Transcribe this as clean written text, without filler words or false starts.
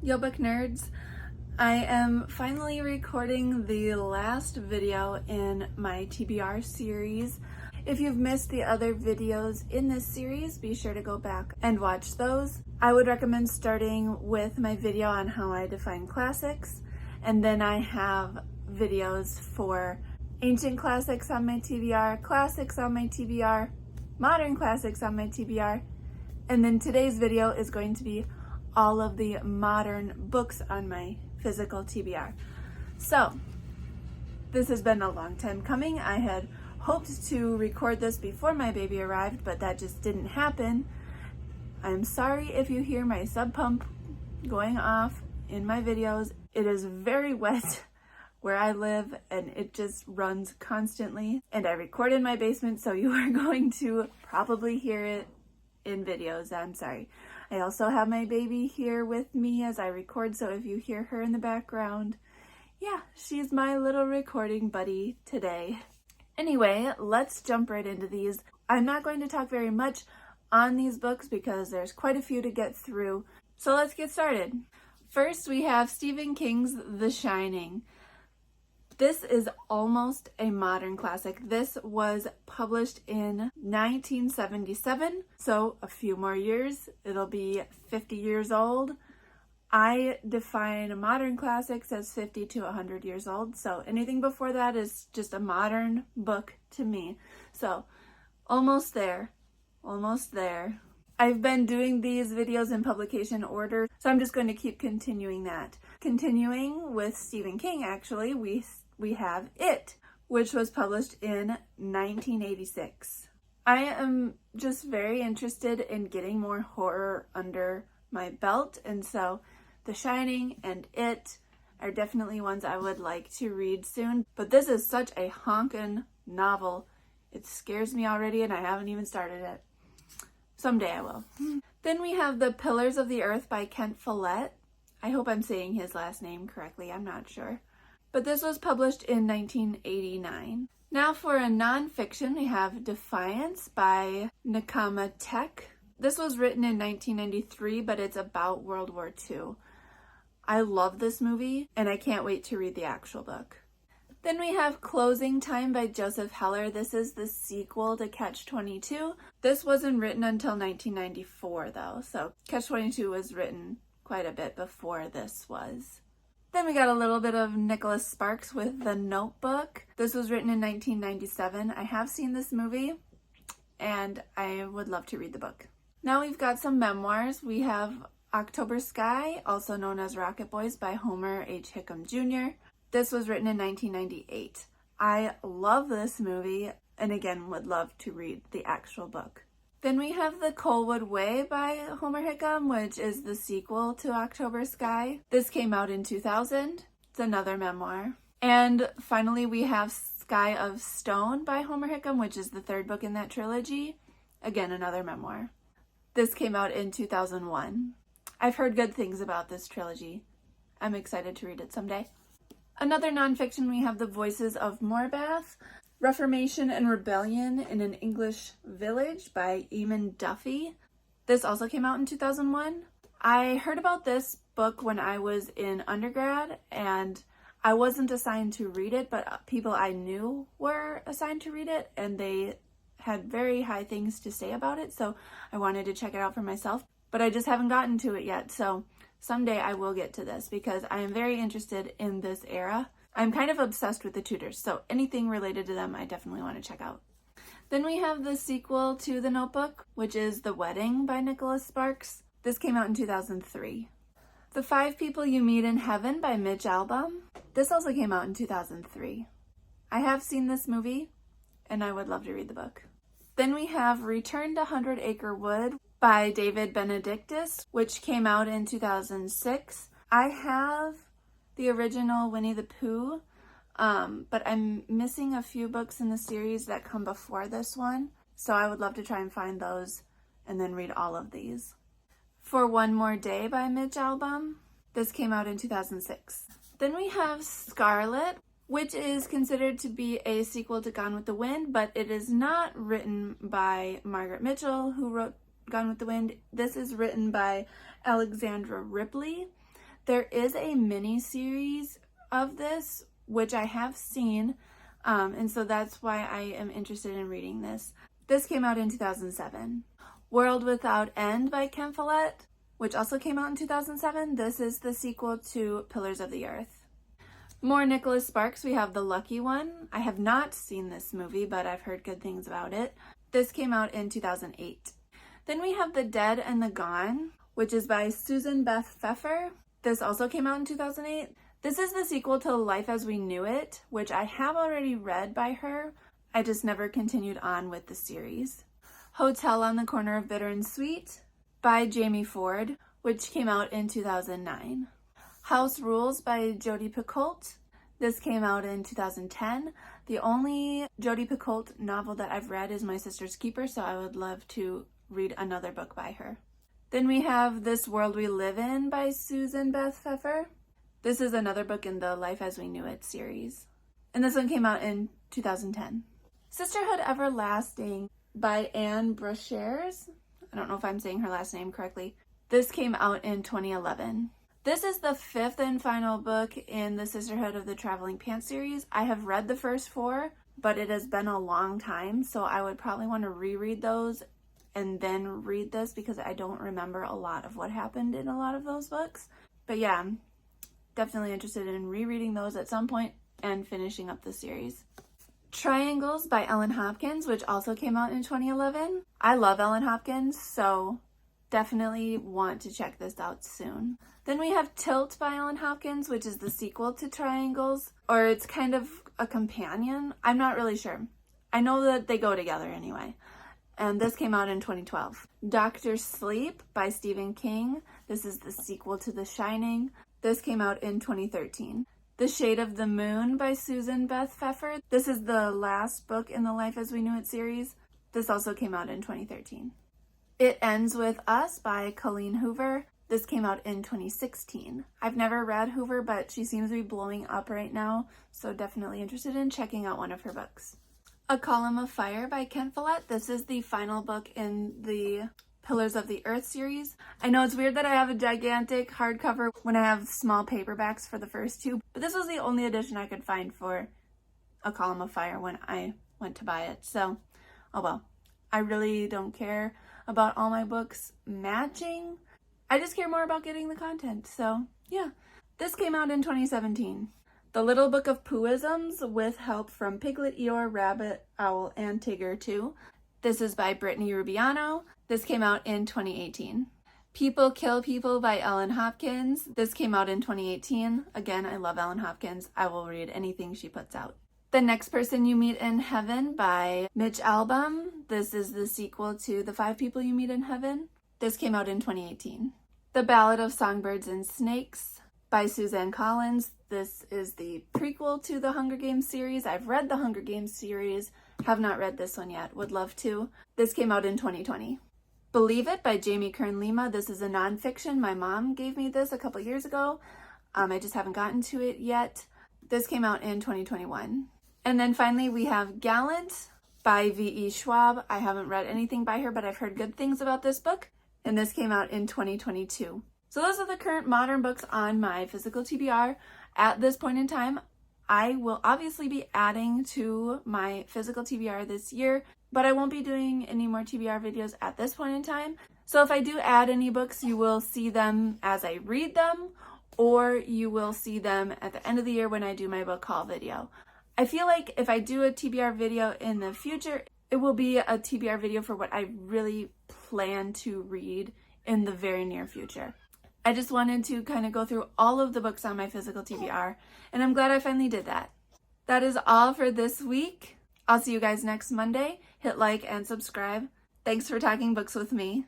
Yo book nerds, I am finally recording the last video in my TBR series. If you've missed the other videos in this series, be sure to go back and watch those. I would recommend starting with my video on how I define classics, and then I have videos for ancient classics on my TBR, classics on my TBR, modern classics on my TBR, and then today's video is going to be all of the modern books on my physical TBR. So, this has been a long time coming. I had hoped to record this before my baby arrived, but that just didn't happen. I'm sorry if you hear my sub pump going off in my videos. It is very wet where I live and it just runs constantly. And I record in my basement, so you are going to probably hear it in videos. I'm sorry. I also have my baby here with me as I record, so if you hear her in the background, yeah, she's my little recording buddy today. Anyway, let's jump right into these. I'm not going to talk very much on these books because there's quite a few to get through, so let's get started. First, we have Stephen King's The Shining. This is almost a modern classic. This was published in 1977, so a few more years. It'll be 50 years old. I define modern classics as 50 to 100 years old, so anything before that is just a modern book to me. So, almost there. Almost there. I've been doing these videos in publication order, so I'm just going to keep continuing that. Continuing with Stephen King, actually, we have It, which was published in 1986. I am just very interested in getting more horror under my belt, and so The Shining and It are definitely ones I would like to read soon. But this is such a honkin' novel. It scares me already and I haven't even started it. Someday I will. Then we have The Pillars of the Earth by Kent Follett. I hope I'm saying his last name correctly, I'm not sure. But this was published in 1989. Now for a nonfiction, we have Defiance by Nakama Tech. This was written in 1993, but it's about World War II. I love this movie, and I can't wait to read the actual book. Then we have Closing Time by Joseph Heller. This is the sequel to Catch-22. This wasn't written until 1994, though, so Catch-22 was written quite a bit before this was. Then we got a little bit of Nicholas Sparks with The Notebook. This was written in 1997. I have seen this movie, and I would love to read the book. Now we've got some memoirs. We have October Sky, also known as Rocket Boys by Homer H. Hickam Jr. This was written in 1998. I love this movie, and again, would love to read the actual book. Then we have The Coalwood Way by Homer Hickam, which is the sequel to October Sky. This came out in 2000. It's another memoir. And finally, we have Skye of Stone by Homer Hickam, which is the third book in that trilogy. Again, another memoir. This came out in 2001. I've heard good things about this trilogy. I'm excited to read it someday. Another nonfiction, we have The Voices of Morbath, Reformation and Rebellion in an English Village by Eamon Duffy. This also came out in 2001. I heard about this book when I was in undergrad, and I wasn't assigned to read it, but people I knew were assigned to read it, and they had very high things to say about it, so I wanted to check it out for myself, but I just haven't gotten to it yet, so someday I will get to this because I am very interested in this era. I'm kind of obsessed with the Tudors, so anything related to them I definitely want to check out. Then we have the sequel to The Notebook, which is The Wedding by Nicholas Sparks. This came out in 2003. The Five People You Meet in Heaven by Mitch Albom. This also came out in 2003. I have seen this movie, and I would love to read the book. Then we have Return to 100 Acre Wood by David Benedictus, which came out in 2006. I have the original Winnie the Pooh, but I'm missing a few books in the series that come before this one, so I would love to try and find those and then read all of these. For One More Day by Mitch Albom. This came out in 2006. Then we have Scarlet, which is considered to be a sequel to Gone with the Wind, but it is not written by Margaret Mitchell, who wrote Gone with the Wind. This is written by Alexandra Ripley. There is a mini series of this, which I have seen, and so that's why I am interested in reading this. This came out in 2007. World Without End by Ken Follett, which also came out in 2007. This is the sequel to Pillars of the Earth. More Nicholas Sparks, we have The Lucky One. I have not seen this movie, but I've heard good things about it. This came out in 2008. Then we have The Dead and the Gone, which is by Susan Beth Pfeffer. This also came out in 2008. This is the sequel to Life as We Knew It, which I have already read by her. I just never continued on with the series. Hotel on the Corner of Bitter and Sweet by Jamie Ford, which came out in 2009. House Rules by Jodi Picoult. This came out in 2010. The only Jodi Picoult novel that I've read is My Sister's Keeper, so I would love to read another book by her. Then we have This World We Live In by Susan Beth Pfeffer. This is another book in the Life as We Knew It series. And this one came out in 2010. Sisterhood Everlasting by Anne Brochers. I don't know if I'm saying her last name correctly. This came out in 2011. This is the fifth and final book in the Sisterhood of the Traveling Pants series. I have read the first four, but it has been a long time, so I would probably want to reread those and then read this because I don't remember a lot of what happened in a lot of those books. But yeah, I'm definitely interested in rereading those at some point and finishing up the series. Triangles by Ellen Hopkins, which also came out in 2011. I love Ellen Hopkins, so definitely want to check this out soon. Then we have Tilt by Ellen Hopkins, which is the sequel to Triangles, or it's kind of a companion. I'm not really sure. I know that they go together anyway. And this came out in 2012. Dr. Sleep by Stephen King. This is the sequel to The Shining. This came out in 2013. The Shade of the Moon by Susan Beth Pfeffer. This is the last book in the Life as We Knew It series. This also came out in 2013. It Ends With Us by Colleen Hoover. This came out in 2016. I've never read Hoover, but she seems to be blowing up right now, so definitely interested in checking out one of her books. A Column of Fire by Ken Follett. This is the final book in the Pillars of the Earth series. I know it's weird that I have a gigantic hardcover when I have small paperbacks for the first two, but this was the only edition I could find for A Column of Fire when I went to buy it. So, oh well. I really don't care about all my books matching. I just care more about getting the content. So, yeah. This came out in 2017. The Little Book of Pooisms with help from Piglet, Eeyore, Rabbit, Owl, and Tigger too. This is by Brittany Rubiano. This came out in 2018. People Kill People by Ellen Hopkins. This came out in 2018. Again, I love Ellen Hopkins. I will read anything she puts out. The Next Person You Meet in Heaven by Mitch Albom. This is the sequel to The 5 People You Meet in Heaven. This came out in 2018. The Ballad of Songbirds and Snakes by Suzanne Collins. This is the prequel to the Hunger Games series. I've read the Hunger Games series, have not read this one yet, would love to. This came out in 2020. Believe It by Jamie Kern Lima. This is a nonfiction. My mom gave me this a couple years ago. I just haven't gotten to it yet. This came out in 2021. And then finally we have Gallant by V.E. Schwab. I haven't read anything by her, but I've heard good things about this book. And this came out in 2022. So those are the current modern books on my physical TBR. At this point in time, I will obviously be adding to my physical TBR this year, but I won't be doing any more TBR videos at this point in time. So if I do add any books, you will see them as I read them, or you will see them at the end of the year when I do my book haul video. I feel like if I do a TBR video in the future, it will be a TBR video for what I really plan to read in the very near future. I just wanted to kind of go through all of the books on my physical TBR, and I'm glad I finally did that. That is all for this week. I'll see you guys next Monday. Hit like and subscribe. Thanks for talking books with me.